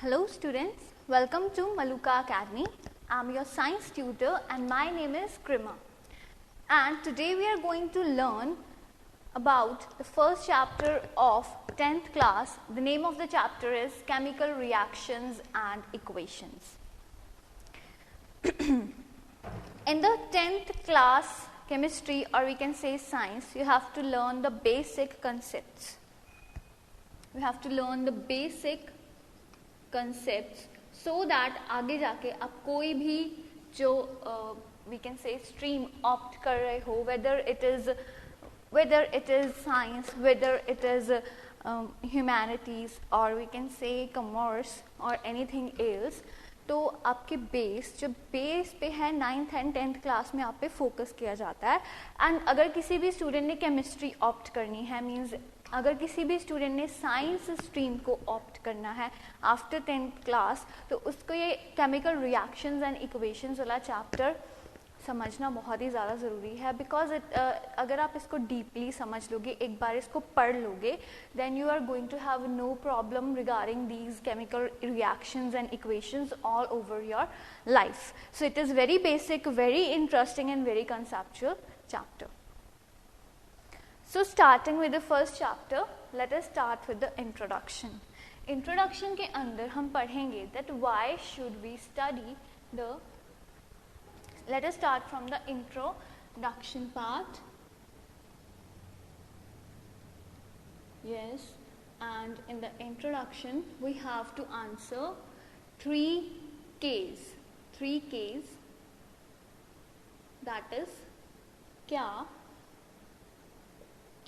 Hello students, welcome to Maluka Academy. I am your science tutor and my name is Krima. And today we are going to learn about the first chapter of 10th class. The name of the chapter is Chemical Reactions and Equations. In the 10th class chemistry, or we can say science, you have to learn the basic concepts. You have to learn the basic concepts so that आगे जाके आप कोई भी जो we can say stream opt कर रहे हो, whether it is science, whether it is humanities, or we can say commerce or anything else, तो आपके बेस जो बेस पे है 9th and 10th क्लास में आप पे फोकस किया जाता है. एंड अगर किसी भी स्टूडेंट ने केमिस्ट्री ऑप्ट करनी है, मीन्स अगर किसी भी स्टूडेंट ने साइंस स्ट्रीम को ऑप्ट करना है आफ्टर 10th क्लास, तो उसको ये केमिकल रिएक्शंस एंड इक्वेशंस वाला चैप्टर समझना बहुत ही ज़्यादा ज़रूरी है. बिकॉज अगर आप इसको डीपली समझ लोगे, एक बार इसको पढ़ लोगे, then you are going to have no problem regarding these chemical reactions and equations all over your life. So it is very basic, very interesting and very conceptual chapter. So starting with the first chapter, let us start with the introduction. Introduction के अंदर हम पढ़ेंगे that why should we study the. Let us start from the introduction part. Yes, and in the introduction we have to answer 3 Ks. 3 Ks. That is क्या,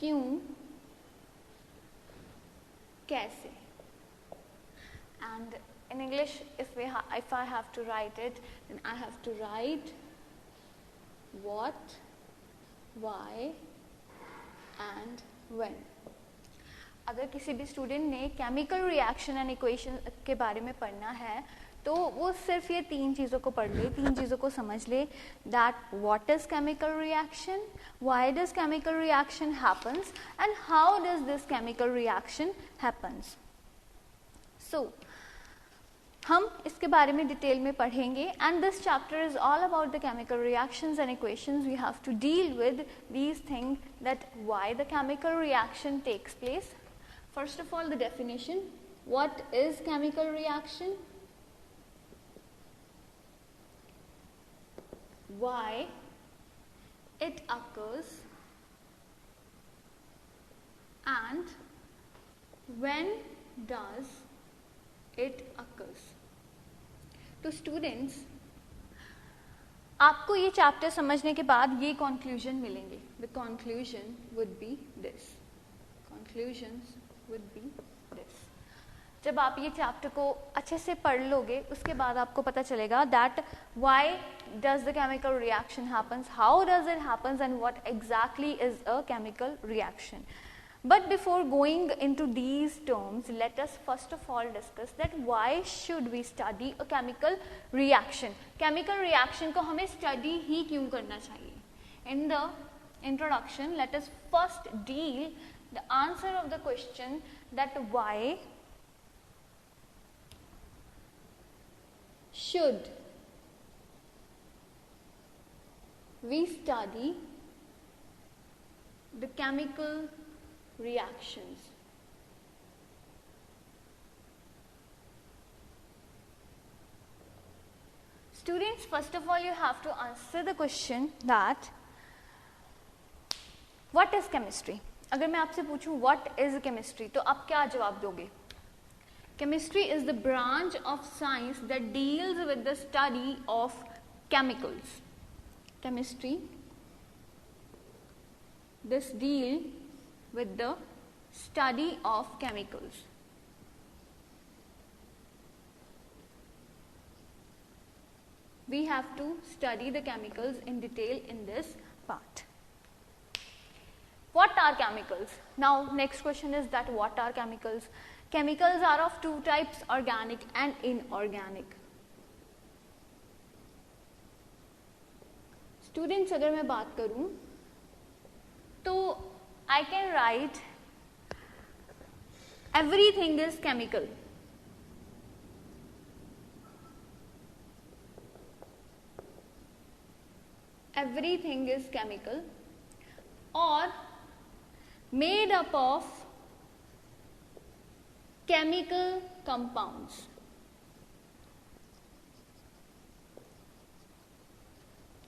क्यों, कैसे. And in English, if I have to write it, then I have to write what, why and when. अगर किसी भी student ने chemical reaction and equation के बारे में पढ़ना है, तो वो सिर्फ ये 3 चीज़ों को पढ़ ले, 3 चीज़ों को समझ ले. That what is chemical reaction, why does chemical reaction happens and how does this chemical reaction happens. So हम इसके बारे में डिटेल में पढ़ेंगे. And this chapter is all about the chemical reactions and equations. We have to deal with these things that why the chemical reaction takes place. First of all the definition. What is chemical reaction, why it occurs, and when does it occurs. तो students, आपको ये chapter समझने के बाद ये conclusion मिलेंगे. The conclusion would be this. Conclusions would be this. जब आप ये चैप्टर को अच्छे से पढ़ लोगे, उसके बाद आपको पता चलेगा that why does the chemical reaction happens, how does it happens and what exactly is a chemical reaction. But before going into these terms, let us first of all discuss that why should we study a chemical reaction. Chemical reaction को हमें study ही क्यों करना चाहिए. In the introduction, let us first deal the answer of the question that why should we study the chemical reactions. Students, first of all you have to answer the question that what is chemistry. अगर मैं आपसे पूछूं what is chemistry, तो आप क्या जवाब दोगे. Chemistry is the branch of science that deals with the study of chemicals. Chemistry, this deal with the study of chemicals. We have to study the chemicals in detail in this part. What are chemicals? Now, next question is that what are chemicals? Chemicals are of 2 types, organic and inorganic. Students, अगर मैं बात करूं तो I can write everything is chemical. everything is chemical or made up of chemical compounds.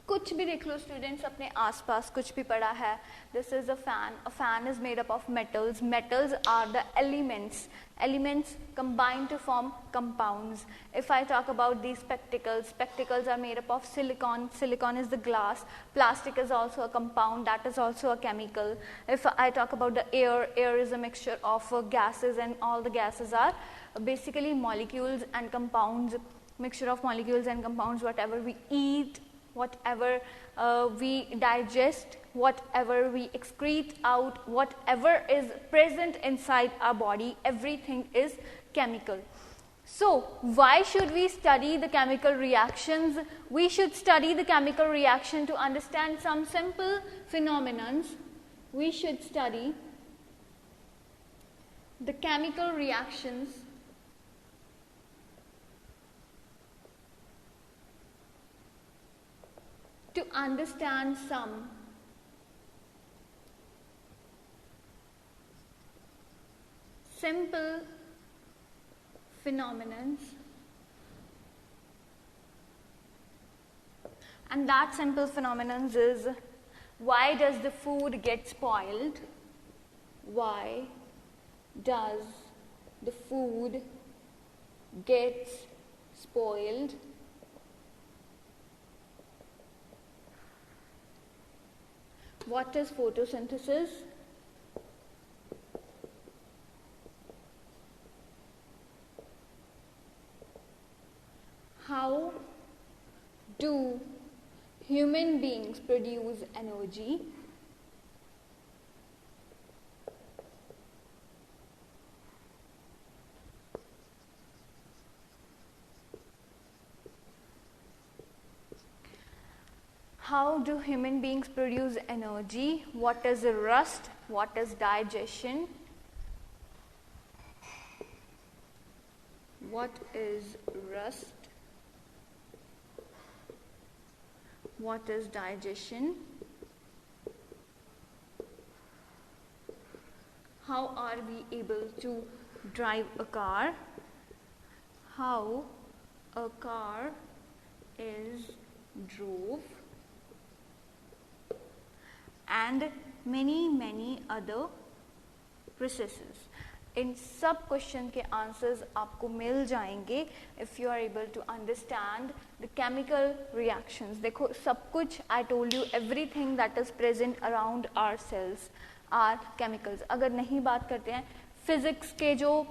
कुछ भी देख लो students अपने आसपास कुछ भी पड़ा है. This is a fan is made up of metals. Metals are the elements combined to form compounds. If I talk about these spectacles are made up of silicon is the glass. Plastic is also a compound, that is also a chemical. If I talk about the air is a mixture of gases, and all the gases are basically molecules and compounds, mixture of molecules and compounds. Whatever we eat, whatever we digest, whatever we excrete out, whatever is present inside our body, everything is chemical. So why should we study the chemical reactions? We should study the chemical reaction to understand some simple phenomenons. We should study the chemical reactions to understand some simple phenomenons, and that simple phenomenons is, why does the food get spoiled? Why does the food get spoiled? What is photosynthesis? How do human beings produce energy? How do human beings produce energy? What is rust? What is digestion? What is rust? What is digestion? How are we able to drive a car? How a car is drove? And many other processes. इन सब question के answers आपको मिल जाएंगे if you are able to understand the chemical reactions. देखो सब कुछ I told you, everything that is present around our cells are chemicals. अगर नहीं बात करते हैं फिजिक्स के, जो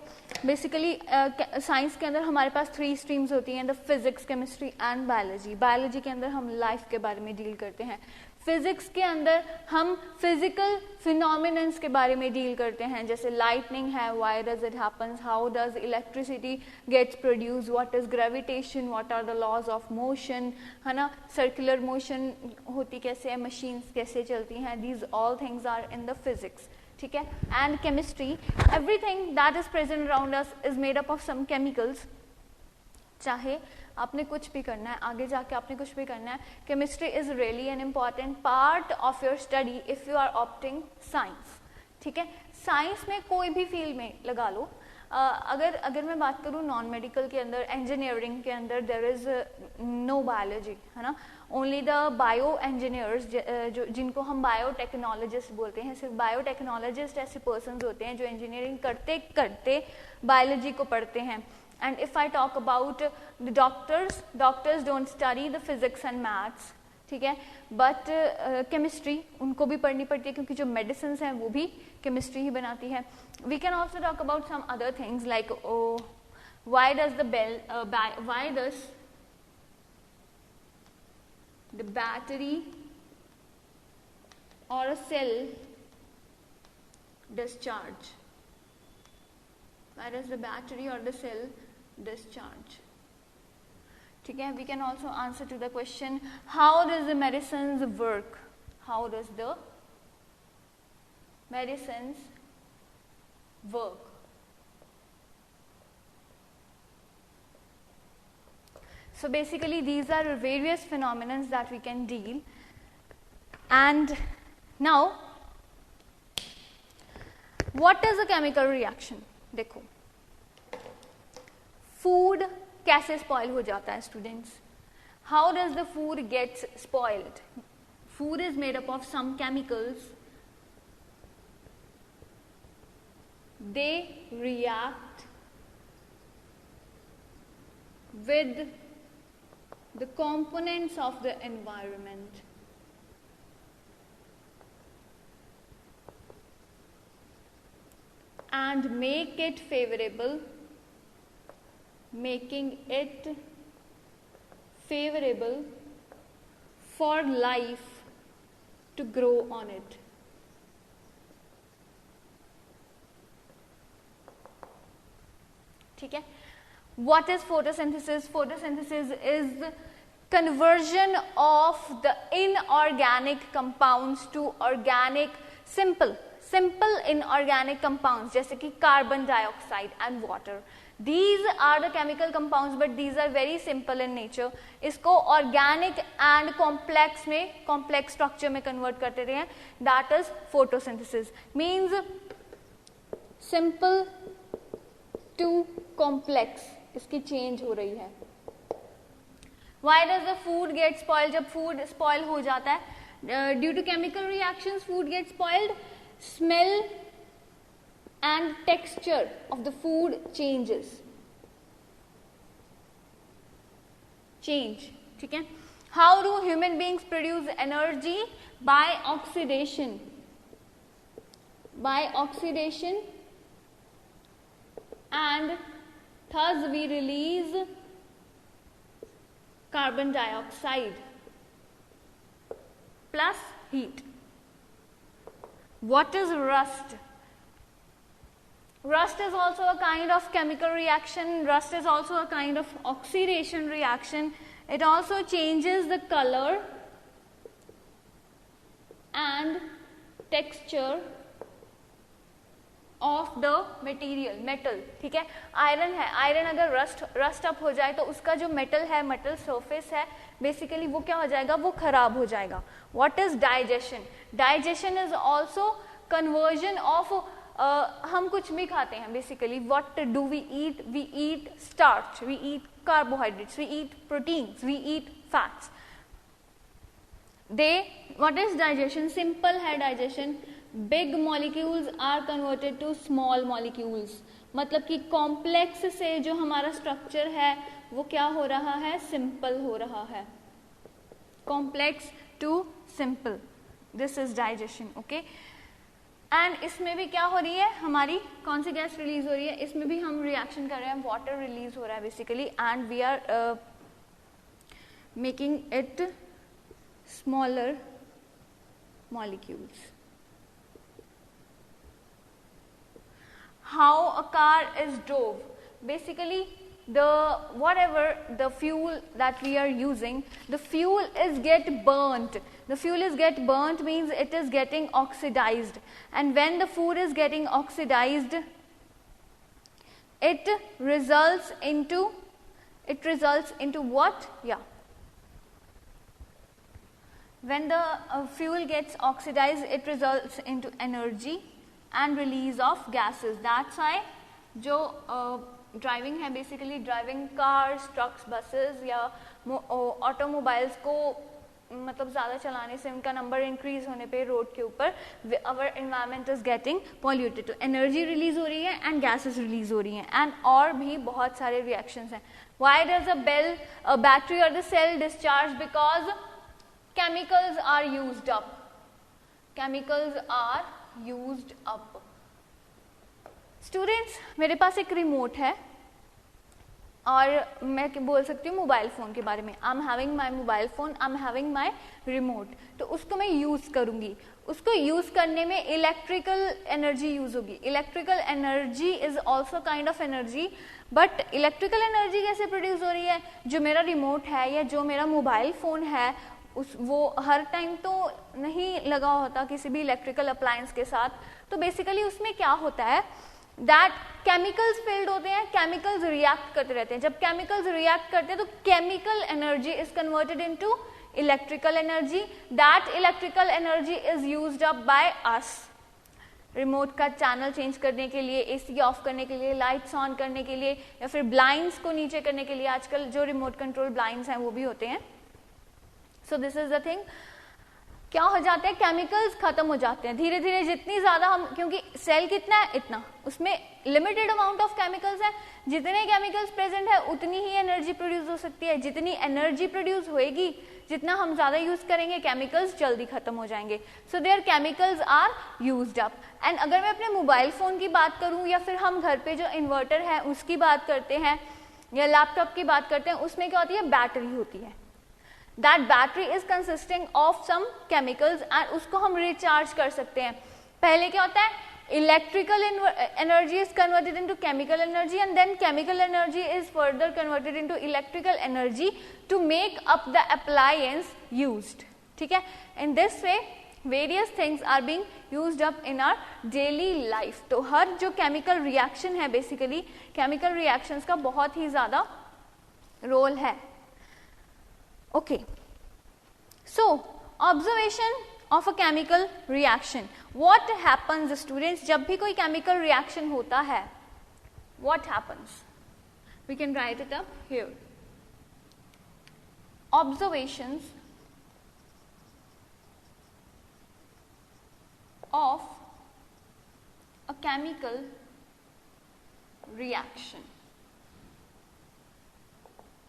बेसिकली साइंस के अंदर हमारे पास 3 स्ट्रीम्स होती हैं, the physics, chemistry and biology. Biology के अंदर हम लाइफ के बारे में डील करते हैं. फिजिक्स के अंदर हम फिजिकल फिनोमिनन्स के बारे में डील करते हैं, जैसे लाइटनिंग है, why does it happens, how does electricity gets produce, what is gravitation, what are the laws of motion, है ना, सर्कुलर मोशन होती कैसे है, मशीन्स कैसे चलती हैं, these all things are in the physics. ठीक है. And chemistry, everything that is present around us is made up of some chemicals. चाहे आपने कुछ भी करना है, आगे जाके आपने कुछ भी करना है, chemistry is really an important part of your study if you are opting science. ठीक है. साइंस में कोई भी फील्ड में लगा लो. अगर मैं बात करूँ नॉन मेडिकल के अंदर, इंजीनियरिंग के अंदर देयर इज नो बायोलॉजी, है ना, ओनली द बायो इंजीनियर्स, जिनको हम बायोटेक्नोलॉजिस्ट बोलते हैं. सिर्फ बायोटेक्नोलॉजिस्ट ऐसे पर्सन्स होते हैं जो इंजीनियरिंग करते करते बायोलॉजी को पढ़ते हैं. And if I talk about the doctors don't study the physics and maths, ठीक है, but chemistry उनको भी पढ़नी पड़ती है, क्योंकि जो medicines हैं वो भी chemistry ही बनाती है. We can also talk about some other things like why does the battery or a cell discharge? Why does the battery or the cell discharge? ठीक है. We can also answer to the question, how does the medicines work? How does the medicines work? So basically these are various phenomena that we can deal. And now what is a chemical reaction? देखो food कैसे spoil हो जाता है students? How does the food gets spoiled? Food is made up of some chemicals. They react with the components of the environment. And make it favorable, making it favorable for life to grow on it. ठीक है? What is photosynthesis? Photosynthesis is the conversion of the inorganic compounds to organic, simple inorganic compounds जैसे कि carbon dioxide and water. These are the chemical compounds, but these are very simple in nature. इसको organic and complex में, complex structure में convert करते रहे हैं. That is photosynthesis. Means simple to complex. इसकी change हो रही है. Why does the food get spoiled? जब food spoil हो जाता है, due to chemical reactions, food gets spoiled. Smell and texture of the food changes. Change. ठीक है? How do human beings produce energy? By oxidation. By oxidation, and thus we release carbon dioxide plus heat. What is rust? Rust is also a kind of chemical reaction. Rust is also a kind of oxidation reaction. It also changes the color and texture of the material, metal. ठीक है? Iron है, iron अगर rust up हो जाए तो उसका जो metal है, मेटल सरफेस है, बेसिकली वो क्या हो जाएगा? वो खराब हो जाएगा. What is digestion? Digestion is also conversion of हम कुछ भी खाते हैं basically. What do we eat? We eat starch, we eat carbohydrates, we eat proteins, we eat fats. What is digestion? Simple है digestion. Big molecules are converted to small molecules. मतलब कि complex से जो हमारा structure है वो क्या हो रहा है? Simple हो रहा है. Complex to simple. This is digestion. Okay. And इसमें भी क्या हो रही है? हमारी कौन सी गैस रिलीज हो रही है? इसमें भी हम रिएक्शन कर रहे हैं, वाटर रिलीज हो रहा है basically, and we are making it smaller molecules. How a car is drove? Basically, whatever the fuel that we are using, the fuel is get burnt. The fuel is get burnt means it is getting oxidized, and when the food is getting oxidized, it results into what? Yeah. When the fuel gets oxidized, it results into energy and release of gases. That's why जो driving है, basically driving cars, trucks, buses या automobiles को मतलब ज़्यादा चलाने से उनका number increase होने पे रोड के ऊपर our environment is getting polluted. तो एनर्जी रिलीज हो रही है एंड गैसेस रिलीज हो रही हैं, एंड और भी बहुत सारे रिएक्शंस हैं. व्हाई डज अ बैटरी और the cell discharge? Because chemicals are used up. Chemicals are used up. Students, मेरे पास एक रिमोट है और मैं बोल सकती हूँ मोबाइल फ़ोन के बारे में. आई am having my mobile phone, I am having my remote. तो उसको मैं यूज़ करूँगी. उसको यूज़ करने में इलेक्ट्रिकल एनर्जी यूज़ होगी. Electrical energy is also kind of energy. But electrical energy कैसे प्रोड्यूस हो रही है? जो मेरा रिमोट है या जो मेरा मोबाइल फ़ोन है वो हर टाइम तो नहीं लगा होता किसी भी इलेक्ट्रिकल अप्लायंस के साथ. तो बेसिकली उसमें क्या होता है, दैट केमिकल्स फिल्ड होते हैं, केमिकल्स रिएक्ट करते रहते हैं. जब केमिकल्स रिएक्ट करते हैं तो chemical energy is converted into electrical energy. That electrical energy is used up by us. Remote का चैनल चेंज करने के लिए, एसी ऑफ करने के लिए, लाइट्स ऑन करने के लिए, या फिर ब्लाइंड्स को नीचे करने के लिए. आजकल जो रिमोट कंट्रोल ब्लाइंड्स हैं वो भी होते हैं. So this is the thing. क्या हो जाता है, केमिकल्स खत्म हो जाते हैं धीरे धीरे. जितनी ज्यादा हम, क्योंकि सेल कितना है इतना, उसमें लिमिटेड अमाउंट ऑफ केमिकल्स है. जितने केमिकल्स प्रेजेंट है उतनी ही एनर्जी प्रोड्यूस हो सकती है. जितनी एनर्जी प्रोड्यूस होएगी, जितना हम ज्यादा यूज करेंगे, केमिकल्स जल्दी खत्म हो जाएंगे. So their chemicals are used up. And अगर मैं अपने मोबाइल फोन की बात करूं, या फिर हम घर पे जो इन्वर्टर है उसकी बात करते हैं, या लैपटॉप की बात करते हैं, उसमें क्या होती है, बैटरी होती है. That battery is consisting of some chemicals and उसको हम रिचार्ज कर सकते हैं. पहले क्या होता है, electrical energy is converted into chemical energy and then chemical energy is further converted into electrical energy to make up the appliance used. ठीक है. In this way various things are being used up in our daily life. तो हर जो chemical reaction है, basically chemical reactions का बहुत ही ज़्यादा role है. Okay, so observation of a chemical reaction. What happens, students, जब भी कोई chemical reaction होता है, what happens? We can write it up here. Observations of a chemical reaction.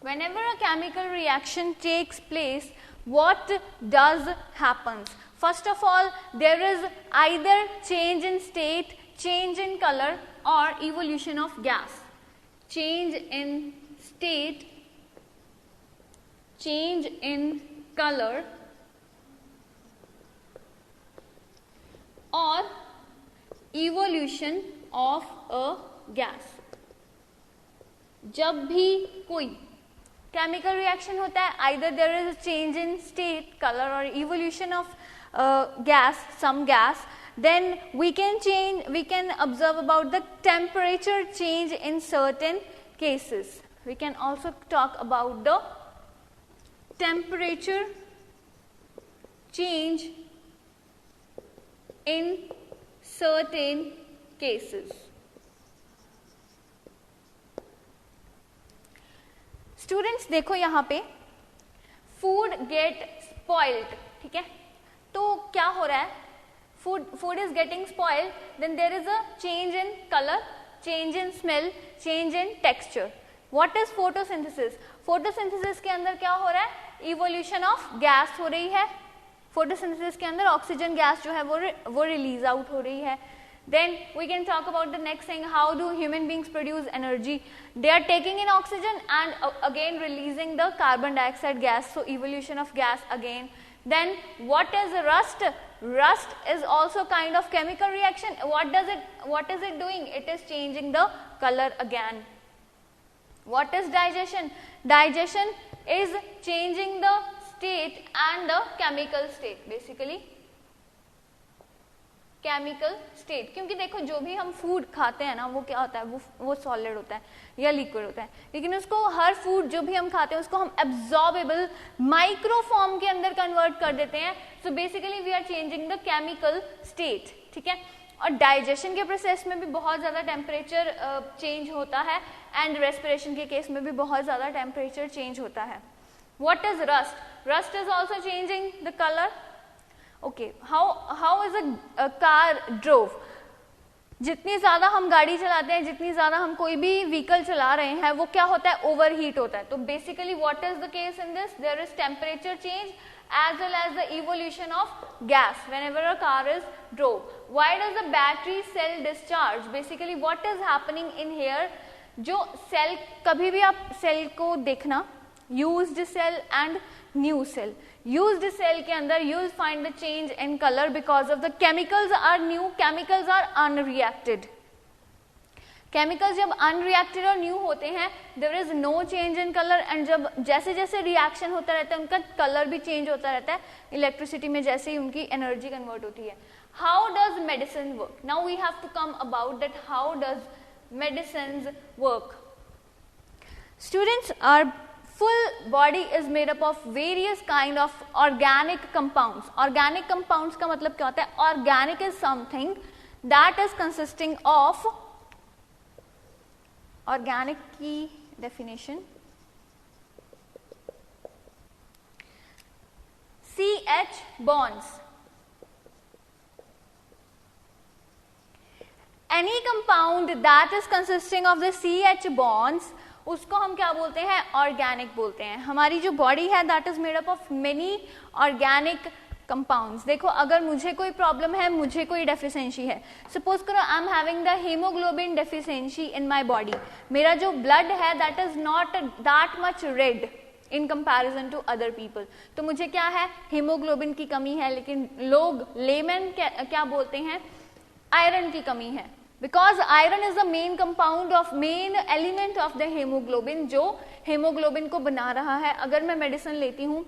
Whenever a chemical reaction takes place, what does happens? First of all, there is either change in state, change in color, or evolution of gas. Change in state, change in color, or evolution of a gas. जब भी कोई chemical reaction होता है, either there is a change in state, color, or evolution of gas, some gas, then we can observe about the temperature change in certain cases. We can also talk about the temperature change in certain cases. Students देखो यहाँ पे, food gate spoiled. ठीक है, तो क्या हो रहा है, food is getting spoiled, then there is a change in colour, change in smell, change in texture. What is photosynthesis? Photosynthesis के अंदर क्या हो रहा है, इवोल्यूशन ऑफ गैस हो रही है. फोटोसिंथेसिस के अंदर ऑक्सीजन गैस जो है वो रिलीज आउट हो रही है. Then we can talk about the next thing, how do human beings produce energy? They are taking in oxygen and again releasing the carbon dioxide gas, so evolution of gas again. Then what is rust? Rust is also kind of chemical reaction. What is it doing? It is changing the color again. What is digestion? Digestion is changing the state and the chemical state, basically chemical state. क्योंकि देखो जो भी हम food खाते हैं ना, वो क्या होता है, वो सॉलिड होता है या लिक्विड होता है, लेकिन उसको हर फूड जो भी हम खाते हैं उसको हम एब्जॉर्बेबल माइक्रो फॉर्म के अंदर कन्वर्ट कर देते हैं. So basically we are changing the chemical state. ठीक है, और डाइजेशन के प्रोसेस में भी बहुत ज्यादा टेम्परेचर चेंज होता है, एंड रेस्पिरेशन के केस में भी बहुत ज्यादा टेम्परेचर चेंज होता है. What is rust? Rust is also changing the colour. Okay, how is a car drove? जितनी ज्यादा हम गाड़ी चलाते हैं, जितनी ज्यादा हम कोई भी व्हीकल चला रहे हैं, वो क्या होता है, ओवरहीट होता है. तो basically what is the case in this, there is temperature change as well as the evolution of gas whenever a car is drove. Why does the battery cell discharge? Basically what is happening in here, जो cell, कभी भी आप cell को देखना, used cell and new cell. Used cell के अंदर you will find the change in color because of the chemicals are new, chemicals are unreacted. Chemicals जब unreacted और न्यू होते हैं, there is no change in colour, and जब जैसे जैसे reaction होता रहता है उनका कलर भी चेंज होता रहता है इलेक्ट्रिसिटी में, जैसे ही उनकी एनर्जी कन्वर्ट होती है. How does medicine work? Now we have to come about that, how does medicine work? Students, our full body is made up of various kind of organic compounds. Organic compounds का मतलब क्या होता है? Organic is something that is consisting of, organic की definition, CH bonds. Any compound that is consisting of the CH bonds, उसको हम क्या बोलते हैं? ऑर्गेनिक बोलते हैं. हमारी जो बॉडी है that is made up of many organic compounds. देखो अगर मुझे कोई प्रॉब्लम है, मुझे कोई डेफिशिएंसी है, सपोज करो I am having the haemoglobin deficiency in my body. मेरा जो ब्लड है that is not that much red in comparison to other people. तो मुझे क्या है? हीमोग्लोबिन की कमी है. लेकिन लोग लेमन क्या बोलते हैं? आयरन की कमी है. Because iron is the main element of the hemoglobin, जो hemoglobin को बना रहा है. अगर मैं मेडिसिन लेती हूँ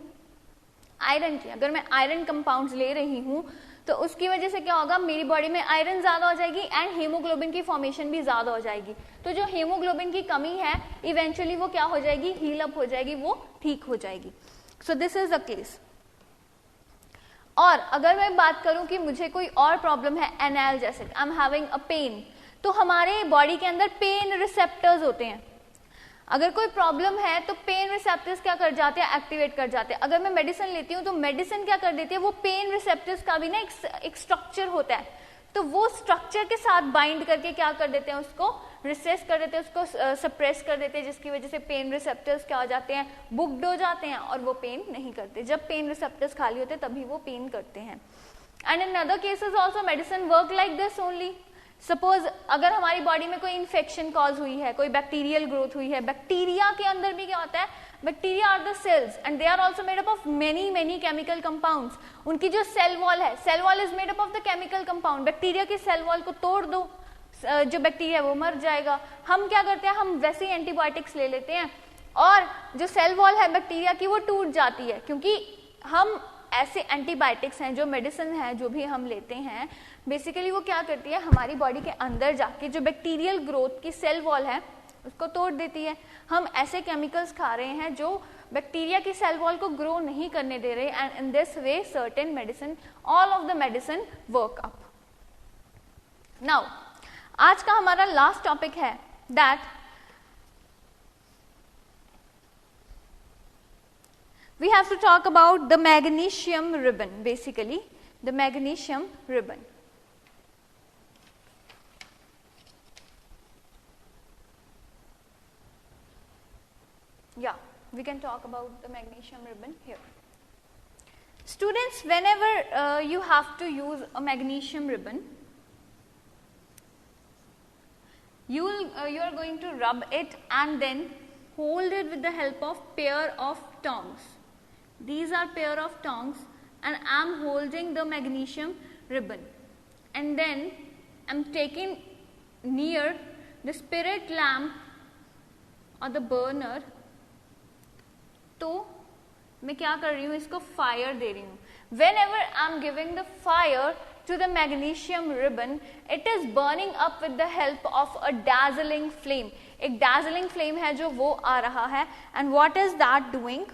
आयरन की, अगर मैं आयरन कंपाउंड्स ले रही हूँ तो उसकी वजह से क्या होगा? मेरी बॉडी में आयरन ज्यादा हो जाएगी एंड हेमोग्लोबिन की फॉर्मेशन भी ज्यादा हो जाएगी. तो जो हेमोग्लोबिन की कमी है इवेंचुअली वो क्या हो जाएगी? हील अप हो जाएगी, वो ठीक हो जाएगी. So this is the case. और अगर मैं बात करूं कि मुझे कोई और प्रॉब्लम है, analgesic, I am having a pain, तो हमारे बॉडी के अंदर पेन रिसेप्टर्स होते हैं. अगर कोई प्रॉब्लम है तो पेन रिसेप्टर्स क्या कर जाते हैं? एक्टिवेट कर जाते हैं. अगर मैं मेडिसिन लेती हूँ तो मेडिसिन क्या कर देती है? वो पेन रिसेप्टर्स का भी ना एक स्ट्रक्चर होता है, तो वो स्ट्रक्चर के साथ बाइंड करके क्या कर देते हैं? उसको रिसेस कर देते हैं, उसको सप्रेस कर देते हैं, जिसकी वजह से पेन रिसेप्टर्स क्या हो जाते हैं? बुक्ड हो जाते हैं और वो पेन नहीं करते. जब पेन रिसेप्टर्स खाली होते हैं तभी वो पेन करते हैं. And in other cases also medicine work like this only. Suppose अगर हमारी बॉडी में कोई इन्फेक्शन कॉज हुई है, कोई बैक्टीरियल ग्रोथ हुई है, बैक्टीरिया के अंदर भी क्या होता है? Bacteria are the cells and they are also made up of many chemical compounds. उनकी जो सेल वॉल है, cell wall is made up of the chemical compound. Bacteria की सेल वॉल को तोड़ दो, जो बैक्टीरिया है वो मर जाएगा. हम क्या करते हैं? हम वैसे ही एंटीबायोटिक्स ले लेते हैं और जो सेल वॉल है बैक्टीरिया की वो टूट जाती है, क्योंकि हम ऐसे एंटीबायोटिक्स हैं, जो मेडिसिन है, जो भी हम लेते हैं, बेसिकली वो क्या करती है? हमारी बॉडी के अंदर जाके जो बैक्टीरियल ग्रोथ की सेल वॉल है उसको तोड़ देती है. हम ऐसे केमिकल्स खा रहे हैं जो बैक्टीरिया की सेल वॉल को ग्रो नहीं करने दे रहे, and in this way certain medicine, all of the medicine work up. Now आज का हमारा लास्ट टॉपिक है that we have to talk about the magnesium ribbon, basically the magnesium ribbon. Yeah, we can talk about the magnesium ribbon here. Students, whenever you have to use a magnesium ribbon, you are going to rub it and then hold it with the help of pair of tongs. These are pair of tongs and I am holding the magnesium ribbon, and then I am taking near the spirit lamp or the burner. तो मैं क्या कर रही हूँ? इसको fire दे रही हूँ. Whenever I am giving the fire to the magnesium ribbon, it is burning up with the help of a dazzling flame. एक dazzling flame है जो वो आ रहा है. And what is that doing?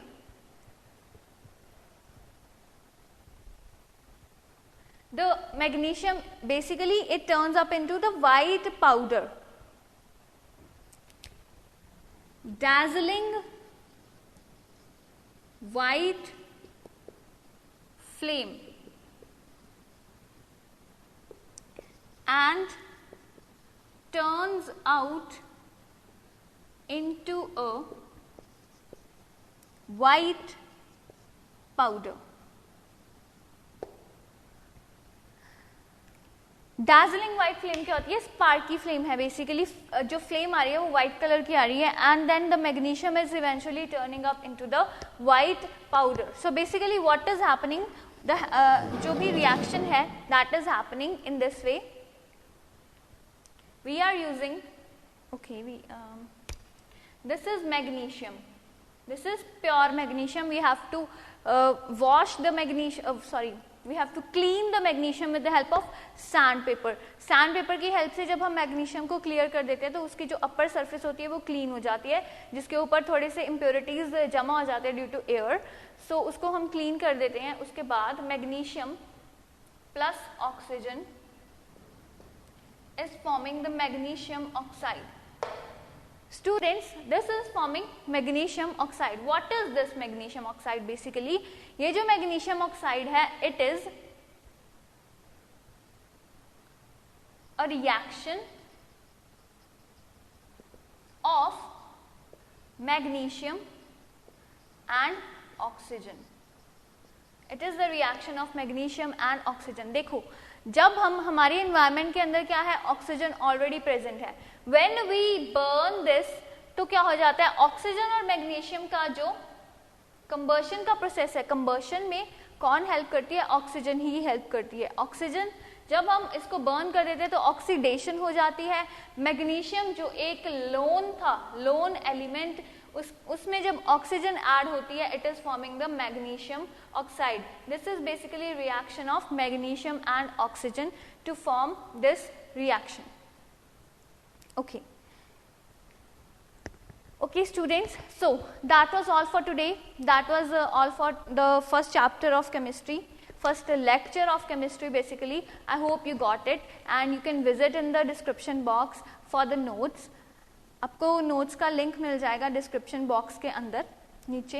The magnesium, basically it turns up into the white powder. Dazzling white flame and turns out into a white powder. Dazzling white flame क्या होती है? Sparky flame है. Basically जो flame आ रही है वो white colour की आ रही है, and then the magnesium is eventually turning up into the white powder. So basically what is happening, जो भी रिएक्शन है that is happening in this way. We are using, okay, this is magnesium, this is pure magnesium. We have to wash the magnesium, we have to clean the magnesium with the help of sandpaper. Sandpaper की help से जब हम magnesium को clear कर देते हैं तो उसकी जो अपर सरफेस होती है वो क्लीन हो जाती है, जिसके ऊपर थोड़े से इम्प्योरिटीज जमा हो जाते हैं ड्यू टू एयर. सो उसको हम क्लीन कर देते हैं. उसके बाद magnesium plus oxygen is forming the magnesium oxide. Students, this is forming magnesium oxide. What is this magnesium oxide basically? ये जो magnesium oxide है, it is a reaction of magnesium and oxygen. It is the reaction of magnesium and oxygen. देखो, जब हम हमारे environment के अंदर क्या है, ऑक्सीजन ऑलरेडी प्रेजेंट है. व्हेन वी बर्न दिस तो क्या हो जाता है, ऑक्सीजन और मैग्नीशियम का जो कंबर्शन का प्रोसेस है, कंबर्शन में कौन हेल्प करती है, ऑक्सीजन ही हेल्प करती है. ऑक्सीजन जब हम इसको बर्न कर देते हैं तो ऑक्सीडेशन हो जाती है. मैग्नीशियम जो एक लोन था, लोन एलिमेंट, उसमें जब ऑक्सीजन ऐड होती है, it is forming the magnesium oxide. This is basically reaction of magnesium and oxygen to form this reaction. Okay okay students, so that was all for today. That was all for the first chapter of chemistry, first lecture of chemistry basically. I hope you got it and you can visit in the description box for the notes. आपको notes का link मिल जाएगा description box के अंदर नीचे.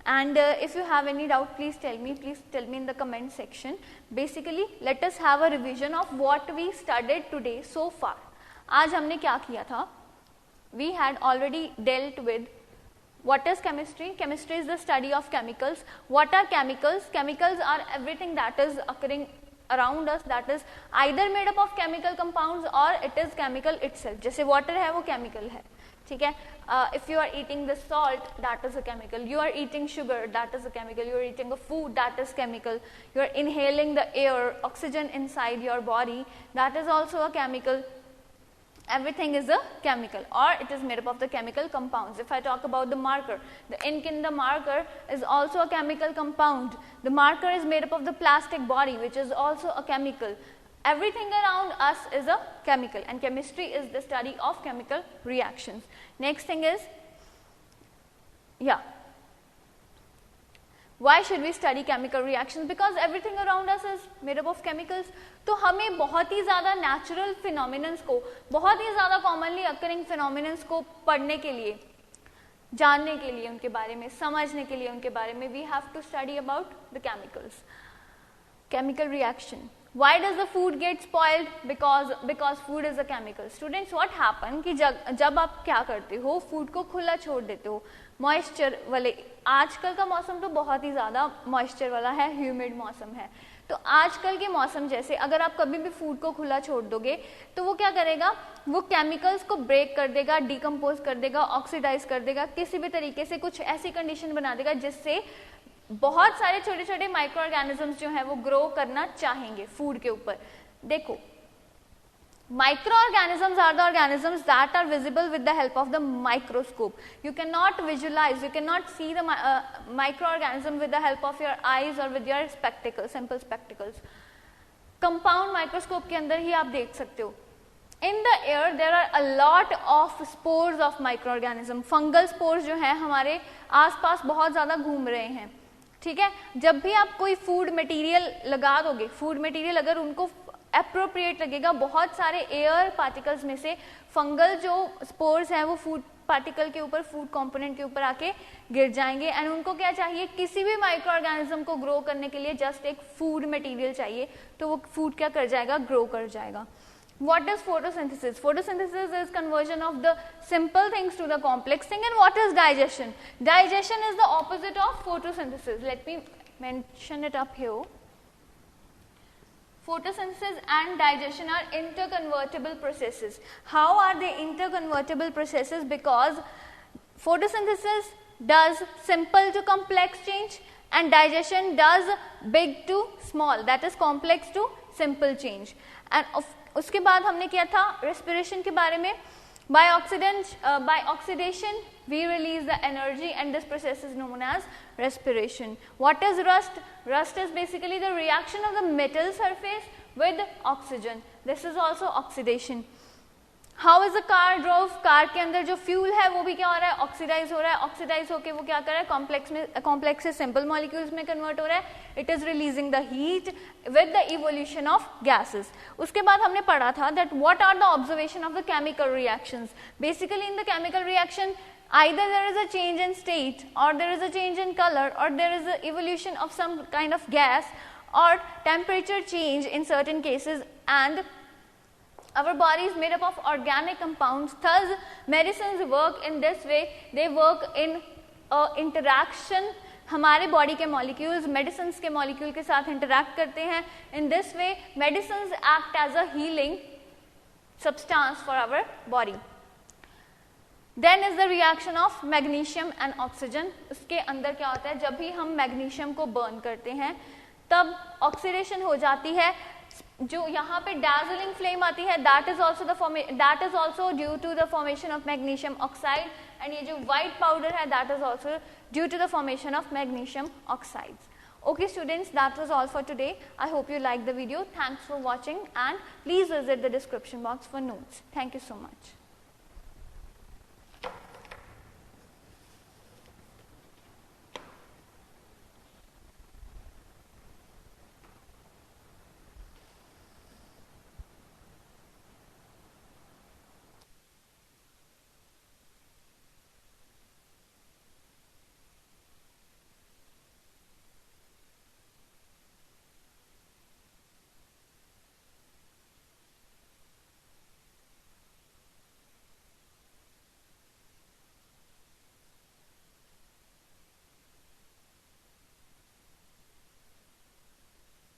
And if you have any doubt please tell me in the comment section. Basically let us have a revision of what we studied today so far. आज हमने क्या किया था, we had already dealt with what is chemistry. Chemistry is the study of chemicals. What are chemicals? Chemicals are everything that is occurring around us, that is either made up of chemical compounds or it is chemical itself. जैसे water है वो chemical है, ठीक है. If you are eating the salt, that is a chemical. You are eating sugar, that is a chemical. You are eating a food, that is chemical. You are inhaling the air, oxygen inside your body, that is also a chemical. Everything is a chemical or it is made up of the chemical compounds. If I talk about the marker, the ink in the marker is also a chemical compound. The marker is made up of the plastic body, which is also a chemical. Everything around us is a chemical and chemistry is the study of chemical reactions. Next thing is, why should we study chemical reactions? Because everything around us is made up of chemicals. तो हमें बहुत ही ज़्यादा natural phenomenons को, बहुत ही ज़्यादा commonly occurring phenomenons को पढ़ने के लिए, जानने के लिए, उनके बारे में समझने के लिए, उनके बारे में we have to study about the chemicals. Chemical reaction. Why does the food get spoiled? Because food is a chemical. Students, what happen कि जब आप क्या करते हो, फूड को खुला छोड़ देते हो, मॉइस्चर वाले, आजकल का मौसम तो बहुत ही ज़्यादा मॉइस्चर वाला है, ह्यूमिड मौसम है. तो आजकल के मौसम जैसे अगर आप कभी भी फूड को खुला छोड़ दोगे तो वो क्या करेगा, वो केमिकल्स को ब्रेक कर देगा, डिकम्पोज कर देगा, ऑक्सीडाइज कर देगा, किसी भी तरीके से कुछ ऐसी कंडीशन बना देगा जिससे बहुत सारे छोटे छोटे माइक्रो ऑर्गेनिजम्स जो है वो ग्रो करना चाहेंगे फूड के ऊपर. देखो, micro organisms are the organisms that are visible with the help of the microscope. You can not visualize, you can not see the micro organism with the help of your eyes और with your spectacles, simple spectacles. Compound microscope के अंदर ही आप देख सकते हो. In the air there are a lot of spores of microorganism. Fungal spores जो है हमारे आसपास बहुत ज़्यादा घूम रहे हैं, ठीक है. जब भी आप कोई फूड मटेरियल लगा दोगे, फूड मटेरियल अगर उनको अप्रोप्रिएट लगेगा, बहुत सारे एयर पार्टिकल्स में से फंगल जो स्पोर्स हैं वो फूड पार्टिकल के ऊपर, फूड कंपोनेंट के ऊपर आके गिर जाएंगे. एंड उनको क्या चाहिए, किसी भी माइक्रो ऑर्गेनिज्म को ग्रो करने के लिए जस्ट एक फूड मटेरियल चाहिए, तो वो फूड क्या कर जाएगा, ग्रो कर जाएगा. What is photosynthesis? Photosynthesis is conversion of the simple things to the complex thing. And what is digestion? Digestion is the opposite of photosynthesis. Let me mention it up here. Photosynthesis and digestion are interconvertible processes. How are they interconvertible processes? Because photosynthesis does simple to complex change and digestion does big to small, that is complex to simple change. And उसके बाद हमने किया था respiration के बारे में. By oxidation, we release the energy, and this process is known as respiration. What is rust? Rust is basically the reaction of the metal surface with oxygen. This is also oxidation. How is a car drove? Car के अंदर जो fuel है वो भी क्या हो रहा है? ऑक्सीडाइज हो रहा है. ऑक्सीडाइज होके वो क्या कर रहा है? कॉम्प्लेक्स से सिंपल मॉलिक्यूल्स में कन्वर्ट हो रहा है. It is releasing the heat with the evolution of gases. उसके बाद हमने पढ़ा था that what are the observation of the chemical reactions. Basically in the chemical reaction either there is a change in state, or there is a change in color, or there is an evolution of some kind of gas, or temperature change in certain cases, and our body is made up of organic compounds. Thus, medicines work in this way. They work in interaction. हमारे body के molecules medicines के molecule के साथ interact करते हैं. In this way medicines act as a healing substance for our body. Then is the reaction of magnesium and oxygen. उसके अंदर क्या होता है? जब भी हम मैग्नीशियम को बर्न करते हैं तब ऑक्सीडेशन हो जाती है. जो यहाँ पे dazzling flame आती है, that is also due to the formation of magnesium oxide, and ये जो white powder है that is also due to the formation of magnesium oxides. Okay students, that was all for today. I hope you liked the video. Thanks for watching, and please visit the description box for notes. Thank you so much.